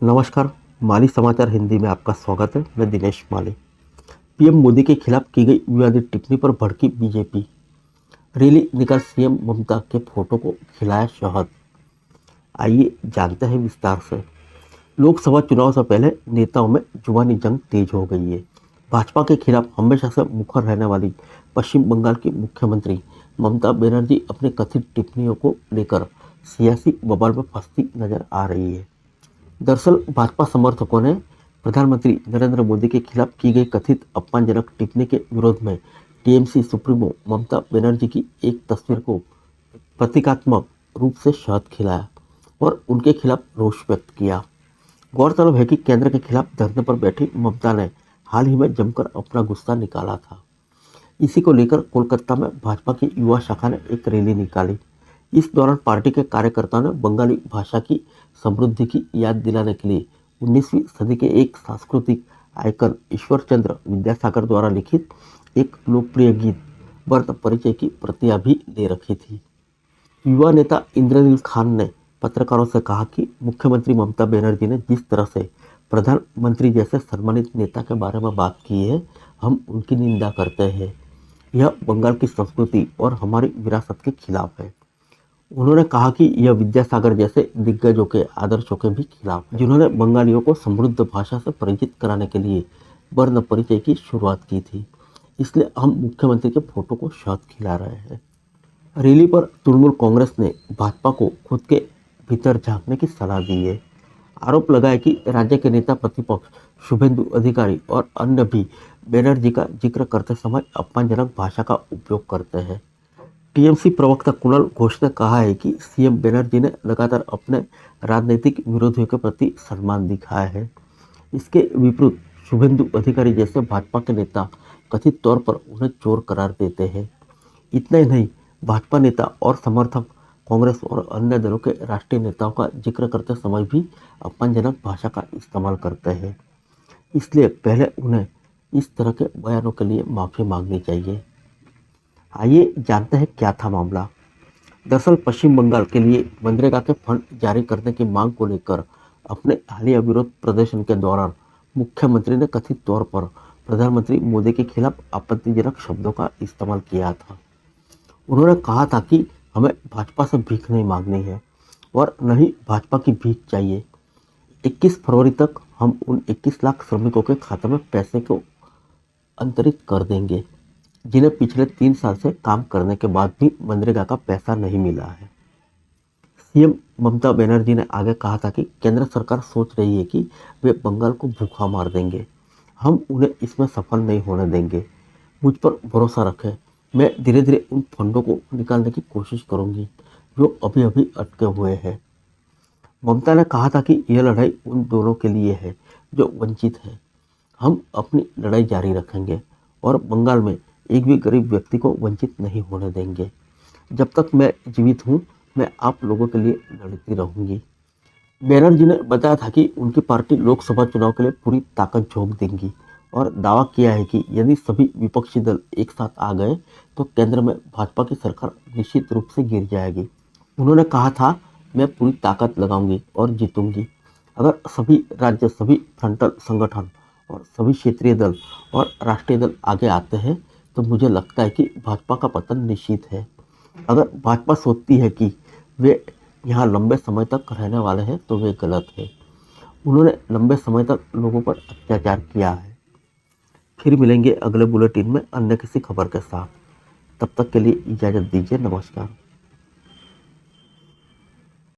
नमस्कार। माली समाचार हिंदी में आपका स्वागत है। मैं दिनेश माली। पीएम मोदी के खिलाफ की गई विवादित टिप्पणी पर भड़की बीजेपी। रैली निकाल सीएम ममता के फोटो को खिलाया शहद। आइए जानते हैं विस्तार से। लोकसभा चुनाव से पहले नेताओं में जुबानी जंग तेज हो गई है। भाजपा के खिलाफ हमेशा से मुखर रहने वाली पश्चिम बंगाल की मुख्यमंत्री ममता बनर्जी अपनी कथित टिप्पणियों को लेकर सियासी बवाल में फंसती नजर आ रही है। दरअसल भाजपा समर्थकों ने प्रधानमंत्री नरेंद्र मोदी के खिलाफ की गई कथित अपमानजनक टिप्पणी के विरोध में टीएमसी सुप्रीमो ममता बनर्जी की एक तस्वीर को प्रतीकात्मक रूप से शहद खिलाया और उनके खिलाफ रोष व्यक्त किया। गौरतलब है कि केंद्र के खिलाफ धरने पर बैठी ममता ने हाल ही में जमकर अपना गुस्सा निकाला था। इसी को लेकर कोलकाता में भाजपा की युवा शाखा ने एक रैली निकाली। इस दौरान पार्टी के कार्यकर्ताओं ने बंगाली भाषा की समृद्धि की याद दिलाने के लिए 19वीं सदी के एक सांस्कृतिक आइकन ईश्वर चंद्र विद्यासागर द्वारा लिखित एक लोकप्रिय गीत वर्ण परिचय की प्रतियां भी ले रखी थी। युवा नेता इंद्रनील खान ने पत्रकारों से कहा कि मुख्यमंत्री ममता बनर्जी ने जिस तरह से प्रधानमंत्री जैसे सम्मानित नेता के बारे में बात की है, हम उनकी निंदा करते हैं। यह बंगाल की संस्कृति और हमारी विरासत के खिलाफ है। उन्होंने कहा कि यह विद्यासागर जैसे दिग्गजों के आदर्शों के भी खिलाफ है, जिन्होंने बंगालियों को समृद्ध भाषा से परिचित कराने के लिए वर्ण परिचय की शुरुआत की थी। इसलिए हम मुख्यमंत्री के फोटो को शहद खिला रहे हैं। रैली पर तृणमूल कांग्रेस ने भाजपा को खुद के भीतर झांकने की सलाह दी है। आरोप लगाया कि राज्य के नेता प्रतिपक्ष शुभेंदु अधिकारी और अन्य भी बनर्जी का जिक्र करते समय अपमानजनक भाषा का उपयोग करते हैं। टीएमसी प्रवक्ता कुणाल घोष ने कहा है कि सीएम बनर्जी ने लगातार अपने राजनीतिक विरोधियों के प्रति सम्मान दिखाया है। इसके विपरीत शुभेंदु अधिकारी जैसे भाजपा के नेता कथित तौर पर उन्हें चोर करार देते हैं। इतना ही नहीं, भाजपा नेता और समर्थक कांग्रेस और अन्य दलों के राष्ट्रीय नेताओं का जिक्र करते समय भी अपमानजनक भाषा का इस्तेमाल करते हैं। इसलिए पहले उन्हें इस तरह के बयानों के लिए माफ़ी मांगनी चाहिए। आइए जानते हैं क्या था मामला। दरअसल पश्चिम बंगाल के लिए मनरेगा के फंड जारी करने की मांग को लेकर अपने हालिया विरोध प्रदर्शन के दौरान मुख्यमंत्री ने कथित तौर पर प्रधानमंत्री मोदी के खिलाफ आपत्तिजनक शब्दों का इस्तेमाल किया था। उन्होंने कहा था कि हमें भाजपा से भीख नहीं मांगनी है और न ही भाजपा की भीख चाहिए। 21 फरवरी तक हम उन 21 लाख श्रमिकों के खाते में पैसे को अंतरित कर देंगे, जिन्हें पिछले 3 साल से काम करने के बाद भी मनरेगा का पैसा नहीं मिला है। सीएम ममता बनर्जी ने आगे कहा था कि केंद्र सरकार सोच रही है कि वे बंगाल को भूखा मार देंगे। हम उन्हें इसमें सफल नहीं होने देंगे। मुझ पर भरोसा रखें, मैं धीरे धीरे उन फंडों को निकालने की कोशिश करूंगी जो अभी अभी अटके हुए हैं। ममता ने कहा था कि यह लड़ाई उन दोनों के लिए है जो वंचित है। हम अपनी लड़ाई जारी रखेंगे और बंगाल में एक भी गरीब व्यक्ति को वंचित नहीं होने देंगे। जब तक मैं जीवित हूँ, मैं आप लोगों के लिए लड़ती रहूंगी। बनर्जी ने बताया था कि उनकी पार्टी लोकसभा चुनाव के लिए पूरी ताकत झोंक देंगी और दावा किया है कि यदि सभी विपक्षी दल एक साथ आ गए तो केंद्र में भाजपा की सरकार निश्चित रूप से गिर जाएगी। उन्होंने कहा था, मैं पूरी ताकत लगाऊंगी और जीतूंगी। अगर सभी राज्य, सभी फ्रंटल संगठन और सभी क्षेत्रीय दल और राष्ट्रीय दल आगे आते हैं तो मुझे लगता है कि भाजपा का पतन निश्चित है। अगर भाजपा सोचती है कि वे यहाँ लंबे समय तक रहने वाले हैं तो वे गलत है। उन्होंने लंबे समय तक लोगों पर अत्याचार किया है। फिर मिलेंगे अगले बुलेटिन में अन्य किसी खबर के साथ। तब तक के लिए इजाज़त दीजिए। नमस्कार।